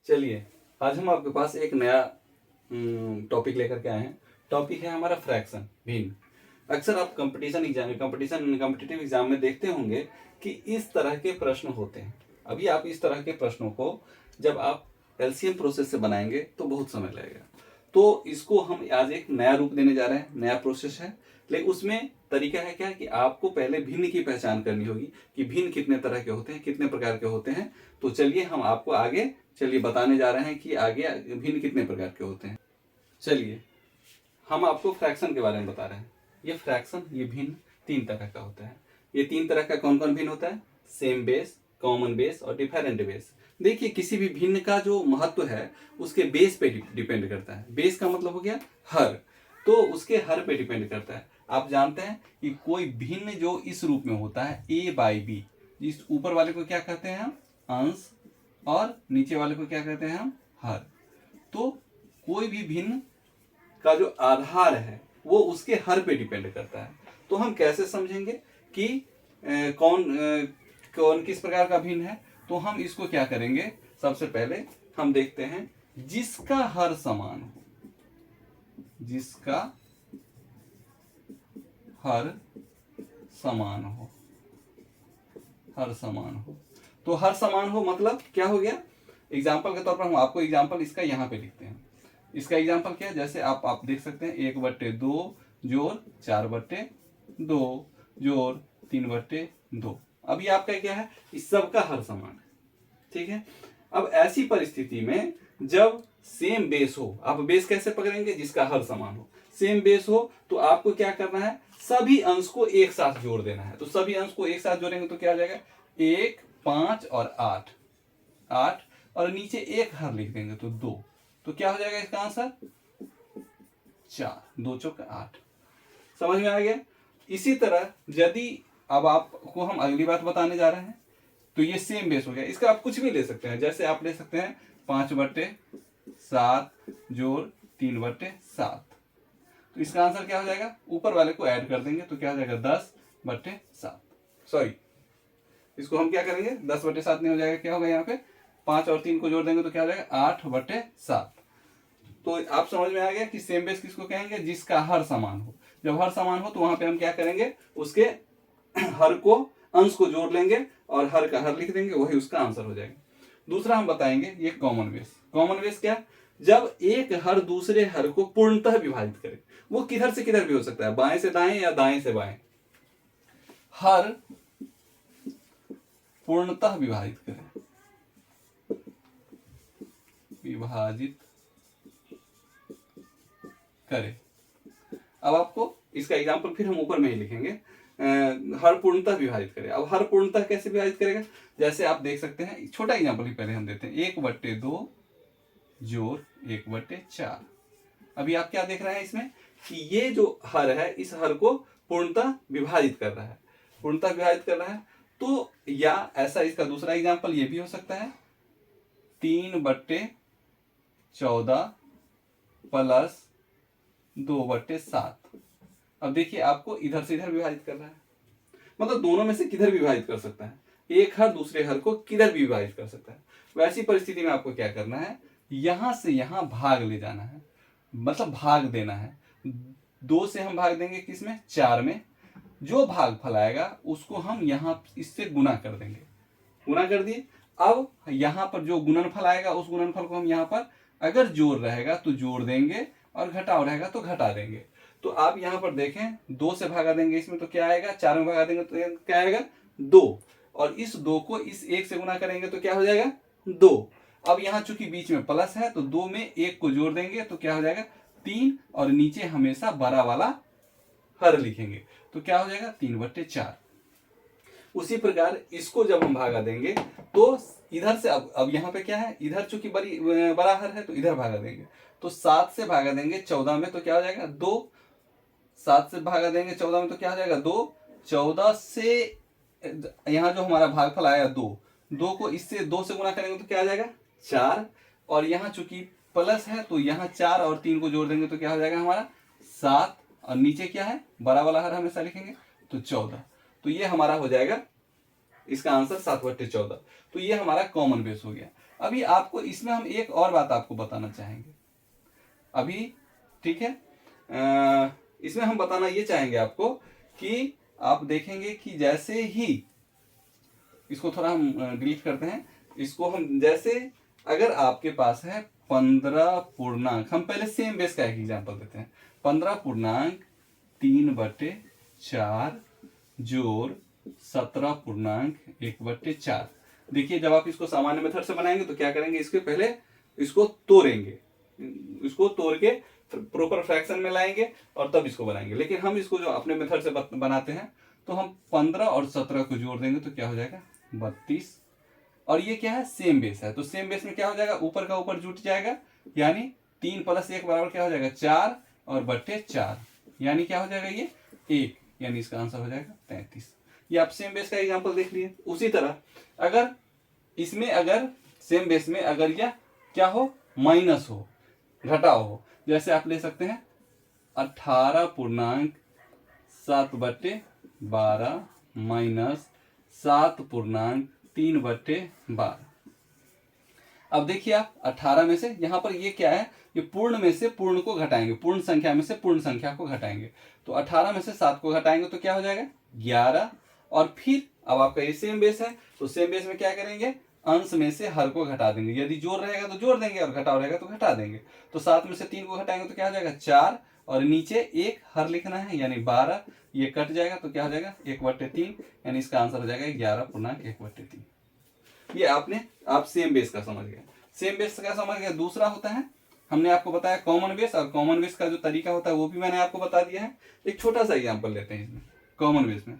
चलिए, आज हम आपके पास एक नया टॉपिक लेकर के आए हैं। टॉपिक है हमारा फ्रैक्शन, भिन्न। अक्सर आप कॉम्पिटिटिव एग्जाम में देखते होंगे कि इस तरह के प्रश्न होते हैं। अभी आप इस तरह के प्रश्नों को जब आप एलसीएम प्रोसेस से बनाएंगे तो बहुत समय लगेगा। तो इसको हम आज एक नया रूप देने जा रहे हैं, नया प्रोसेस है। लेकिन उसमें तरीका है क्या कि आपको पहले भिन्न की पहचान करनी होगी कि भिन्न कितने तरह के होते हैं, कितने प्रकार के होते हैं। तो चलिए हम आपको आगे बताने जा रहे हैं कि आगे भिन्न कितने प्रकार के होते हैं। चलिए, हम आपको फ्रैक्शन के बारे में बता रहे हैं। ये फ्रैक्शन, ये भिन्न 3 तरह का होता है। ये 3 तरह का कौन कौन भिन्न होता है? सेम बेस, कॉमन बेस और डिफरेंट बेस। देखिए, किसी भी भिन्न का जो महत्व है उसके बेस पे डिपेंड करता है। बेस का मतलब हो गया हर, तो उसके हर पे डिपेंड करता है। आप जानते हैं कि कोई भिन्न जो इस रूप में होता है a/b, इस ऊपर वाले को क्या कहते हैं हम? अंश, और नीचे वाले को क्या कहते हैं हम? हर। तो कोई भी भिन्न का जो आधार है वो उसके हर पे डिपेंड करता है। तो हम कैसे समझेंगे कि कौन किस प्रकार का भिन्न है? तो हम इसको क्या करेंगे, सबसे पहले हम देखते हैं जिसका हर समान हो, जिसका हर समान हो, हर समान हो। तो हर समान हो मतलब क्या हो गया? एग्जाम्पल के तौर पर हम आपको एग्जाम्पल इसका यहाँ पे लिखते हैं। इसका एग्जाम्पल क्या है? जैसे आप देख सकते हैं 1/2 जोड़ 4/2 जोड़ 3/2। अभी आपका क्या है? इस सब का हर समान है, ठीक है। अब ऐसी परिस्थिति में जब सेम बेस हो, आप बेस कैसे पकड़ेंगे? जिसका हर समान हो। सेम बेस हो तो आपको क्या करना है? सभी अंश को एक साथ जोड़ देना है। तो सभी अंश को एक साथ जोड़ेंगे तो क्या हो जाएगा? 1, 5 और 8, 8 और नीचे एक हर लिख देंगे तो 2। तो क्या हो जाएगा इसका आंसर? 4, 2 चौक 8। समझ में आ गया? इसी तरह यदि अब आपको हम अगली बात बताने जा रहे हैं, तो ये सेम बेस हो गया। इसका आप कुछ भी ले सकते हैं। जैसे आप ले सकते हैं 5/7 जोड़ 3/7। तो इसका आंसर क्या हो जाएगा? ऊपर वाले को ऐड कर देंगे तो क्या हो जाएगा? 10/7। सॉरी, इसको हम क्या करेंगे? 10/7 नहीं हो जाएगा, क्या होगा यहाँ पे? 5 और 3 को जोड़ देंगे तो क्या हो जाएगा? 8/7। तो आप समझ में आ गया कि सेम बेस किसको कहेंगे? जिसका हर समान हो। जब हर समान हो तो वहां पे हम क्या करेंगे? उसके हर को, अंश को जोड़ लेंगे और हर का हर लिख देंगे, वही उसका आंसर हो जाएगा। दूसरा हम बताएंगे ये कॉमन बेस। कॉमन बेस क्या? जब एक हर दूसरे हर को पूर्णतः विभाजित करे। वो किधर से किधर भी हो सकता है, बाएं से दाएं या दाएं से बाएं। हर पूर्णतः विभाजित करे, विभाजित करे। अब आपको इसका एग्जाम्पल फिर हम ऊपर में ही लिखेंगे। हर पूर्णतः विभाजित करे। अब हर पूर्णतः कैसे विभाजित करेगा? जैसे आप देख सकते हैं, छोटा एग्जाम्पल ही पहले हम देते हैं। 1/2 जोड़ 1/4। अभी आप क्या देख रहे हैं इसमें कि ये जो हर है, इस हर को पूर्णतः विभाजित कर रहा है, पूर्णतः विभाजित कर रहा है। तो या ऐसा इसका दूसरा एग्जाम्पल ये भी हो सकता है, 3/14 प्लस 2/7। अब देखिए, आपको इधर से इधर विभाजित करना है, मतलब दोनों में से किधर भी विभाजित कर सकता है। एक हर दूसरे हर को किधर भी विभाजित कर सकता है। वैसी परिस्थिति में आपको क्या करना है? यहां से यहां भाग ले जाना है, मतलब भाग देना है। 2 से हम भाग देंगे किसमें? 4 में। जो भागफल आएगा उसको हम यहां इससे गुना कर देंगे। गुना कर दिए। अब यहां पर जो गुणनफल आएगा उस गुणनफल को हम यहां पर, अगर जोड़ रहेगा तो जोड़ देंगे और घटाव रहेगा तो घटा देंगे। तो आप यहां पर देखें, 2 से भागा देंगे इसमें तो क्या आएगा? 4 में भागा देंगे तो क्या आएगा? 2। और इस 2 को इस 1 से गुना करेंगे तो क्या हो जाएगा? 2। अब यहां चूंकि बीच में प्लस है तो 2 में 1 को जोड़ देंगे तो क्या हो जाएगा? 3। और नीचे हमेशा बड़ा वाला हर लिखेंगे तो क्या हो जाएगा? 3/4। उसी प्रकार इसको जब हम भागा देंगे तो इधर से, अब यहाँ पे क्या है? इधर चूंकि बड़ा हर है तो इधर भागा देंगे। तो 7 से भागा देंगे 14 में तो क्या हो जाएगा? 2। 7 से भागा देंगे 14 में तो क्या हो जाएगा? 2। 14 से यहाँ जो हमारा भागफल आया 2, 2 को इससे 2 से गुना करेंगे तो क्या आ जाएगा? 4। और यहाँ चूंकि प्लस है तो यहाँ 4 और 3 को जोड़ देंगे तो क्या हो जाएगा हमारा? 7। और नीचे क्या है? बड़ा वाला हर हमेशा लिखेंगे तो 14। तो ये हमारा हो जाएगा, इसका आंसर 7/14। तो ये हमारा कॉमन बेस हो गया। अभी आपको इसमें हम एक और बात आपको बताना चाहेंगे अभी, ठीक है। इसमें हम बताना ये चाहेंगे आपको कि आप देखेंगे कि जैसे ही इसको थोड़ा हम डिलीट करते हैं, इसको हम जैसे अगर आपके पास है 15 पूर्णांक, हम पहले सेम बेस का एक एग्जांपल देते हैं, 15 पूर्णांक 3/4 जोड़ 17 पूर्णांक 1/4। देखिए जब आप इसको सामान्य मेथड से बनाएंगे तो क्या करेंगे, इसके पहले इसको तोड़ेंगे, इसको तोड़ के प्रॉपर फ्रैक्शन में लाएंगे और तब इसको बनाएंगे। लेकिन हम इसको जो अपने मेथड से बनाते हैं तो हम 15 और 17 को जोड़ देंगे तो क्या हो जाएगा 32। और ये क्या है, सेम बेस है, तो सेम बेस में क्या हो जाएगा, ऊपर का ऊपर जुट जाएगा, यानी 3 + 1 बराबर क्या हो जाएगा 4 और बट्टे 4, यानी क्या हो जाएगा ये 1, यानी इसका आंसर हो जाएगा 33। ये आप सेम बेस का एग्जांपल देख लिए। उसी तरह अगर इसमें अगर सेम बेस में अगर यह क्या हो, माइनस हो, घटाव हो, जैसे आप ले सकते हैं 18 पूर्णांक 7/12 माइनस 7 पूर्णांक 3/12। अब देखिए आप 18 में से यहाँ पर ये क्या है, ये पूर्ण में से पूर्ण को घटाएंगे, पूर्ण संख्या में से पूर्ण संख्या को घटाएंगे, तो 18 में से 7 को घटाएंगे तो क्या हो जाएगा 11। और फिर अब आपका ये सेम बेस है, तो सेम बेस में क्या करेंगे, अंश में से हर को घटा देंगे, यदि जोड़ रहेगा तो जोड़ देंगे और घटाव रहेगा तो घटा देंगे। तो 7 में से 3 को घटाएंगे तो क्या हो जाएगा 4, और नीचे एक हर लिखना है यानी 12, ये कट जाएगा तो क्या हो जाएगा 1/3, यानी इसका आंसर हो जाएगा 11 पूर्णांक 1/3। ये आपने आप सेम बेस का समझ गए। सेम बेस का समझ गए। दूसरा होता है, हमने आपको बताया कॉमन बेस, और कॉमन बेस का जो तरीका होता है वो भी मैंने आपको बता दिया है। एक छोटा सा एग्जांपल लेते हैं इसमें कॉमन बेस में।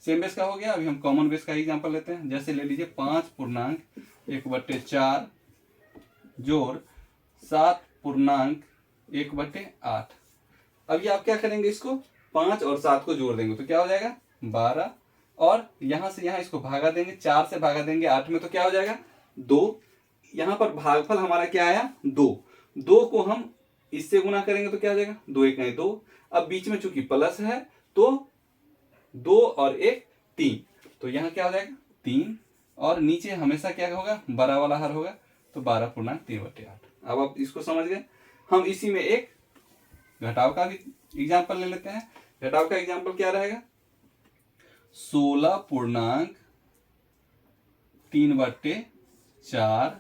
सेम बेस का हो गया, अभी हम कॉमन बेस का एग्जांपल लेते हैं। जैसे ले लीजिए 5 पूर्णांक 1/4 जोड़ 7 पूर्णांक 1/8। अभी आप क्या करेंगे, इसको 5 और 7 को जोड़ देंगे तो क्या हो जाएगा 12, और यहां से यहां इसको भागा देंगे, 4 से भागा देंगे 8 में तो क्या हो जाएगा 2। यहां पर भागफल हमारा क्या आया 2, 2 को हम इससे गुना करेंगे तो क्या हो जाएगा 2 × 1 = 2। अब बीच में चूंकि प्लस है तो 2 और 1 3, तो यहाँ क्या हो जाएगा 3, और नीचे हमेशा क्या होगा बड़ा वाला हर होगा, तो 12 पूर्णांक 3/8। अब आप इसको समझ गए। हम इसी में एक घटाव का भी एग्जाम्पल ले लेते हैं। घटाव का एग्जाम्पल क्या रहेगा, 16 पूर्णांक 3/4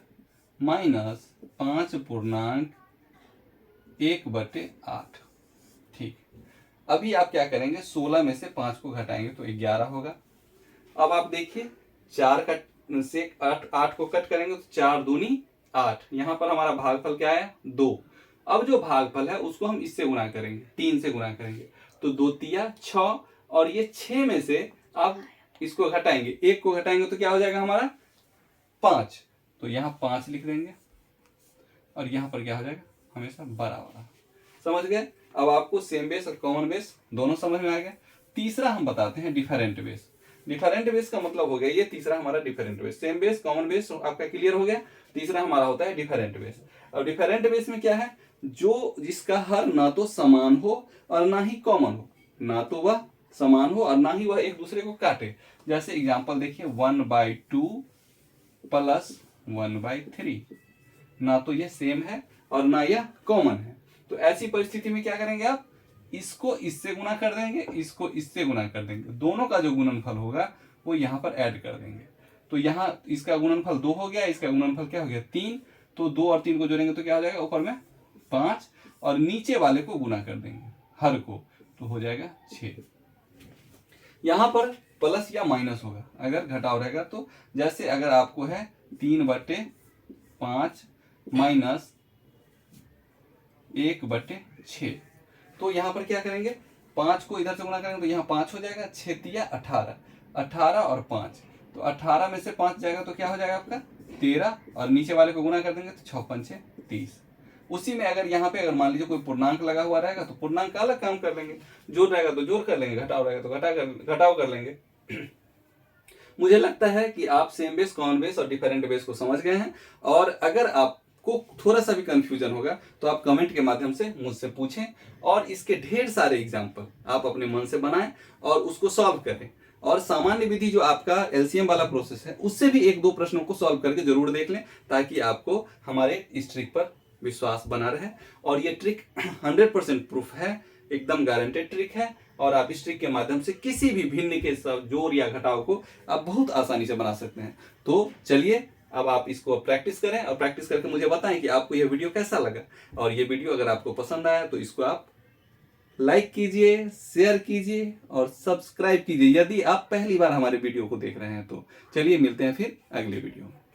माइनस 5 पूर्णांक 1/8। ठीक, अभी आप क्या करेंगे, 16 में से 5 को घटाएंगे तो 11 होगा। अब आप देखिए 4 से 8 को कट करेंगे तो 4 दूनी 8, यहां पर हमारा भागफल क्या है 2। अब जो भागफल है उसको हम इससे गुणा करेंगे, 3 से गुणा करेंगे, तो 2 × 6, और ये 6 में से आप इसको घटाएंगे, 1 को घटाएंगे तो क्या हो जाएगा हमारा 5, तो यहाँ 5 लिख देंगे, और यहाँ पर क्या हो जाएगा हमेशा बड़ा वाला। समझ गए। अब आपको सेम बेस और कॉमन बेस दोनों समझ में आ गया। तीसरा हम बताते हैं डिफरेंट बेस। डिफरेंट बेस का मतलब हो गया ये, तीसरा हमारा different base. Same base common base आपका क्लियर हो गया, तीसरा हमारा होता है डिफरेंट बेस। अब डिफरेंट बेस में क्या है, जो जिसका हर ना तो समान हो और ना ही कॉमन हो, ना तो वह समान हो और ना ही वह एक दूसरे को काटे। जैसे एग्जांपल देखिए 1/2 प्लस 1/3, ना तो यह सेम है और ना यह कॉमन है, तो ऐसी परिस्थिति में क्या करेंगे आप, इसको इससे गुना कर देंगे, इसको इससे गुना कर देंगे, दोनों का जो गुणनफल होगा वो यहाँ पर ऐड कर देंगे। तो यहाँ इसका गुणनफल 2 हो गया, इसका गुणनफल क्या हो गया 3, तो 2 और 3 को जोड़ेंगे तो क्या हो जाएगा ऊपर में 5, और नीचे वाले को गुना कर देंगे हर को, तो हो जाएगा 6। यहाँ पर प्लस या माइनस होगा अगर घटाव रहेगा, तो जैसे अगर आपको है 3/5 माइनस 1/6, तो यहाँ पर क्या करेंगे 5 को इधर से गुना करेंगे तो यहाँ 5 हो जाएगा, 6 × 18, 18 और 5, तो 18 में से 5 जाएगा तो क्या हो जाएगा आपका 13, और नीचे वाले को गुना कर देंगे तो 6 × 5 = 30। उसी में अगर यहाँ पे अगर मान लीजिए कोई पूर्णांक लगा हुआ रहेगा तो पूर्णांक का अलग काम कर लेंगे, जोड़ रहेगा तो जोड़ कर लेंगे, घटाव रहेगा तो घटाव कर लेंगे। मुझे लगता है कि आप सेम बेस, कॉमन बेस और डिफरेंट बेस को समझ गए हैं, और अगर आपको थोड़ा सा भी कंफ्यूजन होगा तो आप कमेंट के माध्यम से मुझसे पूछें, और इसके ढेर सारे एग्जाम्पल आप अपने मन से बनाएं और उसको सॉल्व करें। और सामान्य विधि जो आपका एलसीएम वाला प्रोसेस है उससे भी एक दो प्रश्नों को सॉल्व करके जरूर देख लें, ताकि आपको हमारे इस ट्रिक पर विश्वास बना रहे। और ये ट्रिक 100% प्रूफ है, एकदम गारंटेड ट्रिक है, और आप इस ट्रिक के माध्यम से किसी भी भिन्न के जोड़ या घटाव को आप बहुत आसानी से बना सकते हैं। तो चलिए अब आप इसको प्रैक्टिस करें और प्रैक्टिस करके मुझे बताएं कि आपको ये वीडियो कैसा लगा। और ये वीडियो अगर आपको पसंद आया तो इसको आप लाइक कीजिए, शेयर कीजिए और सब्सक्राइब कीजिए यदि आप पहली बार हमारे वीडियो को देख रहे हैं तो। चलिए मिलते हैं फिर अगले वीडियो में।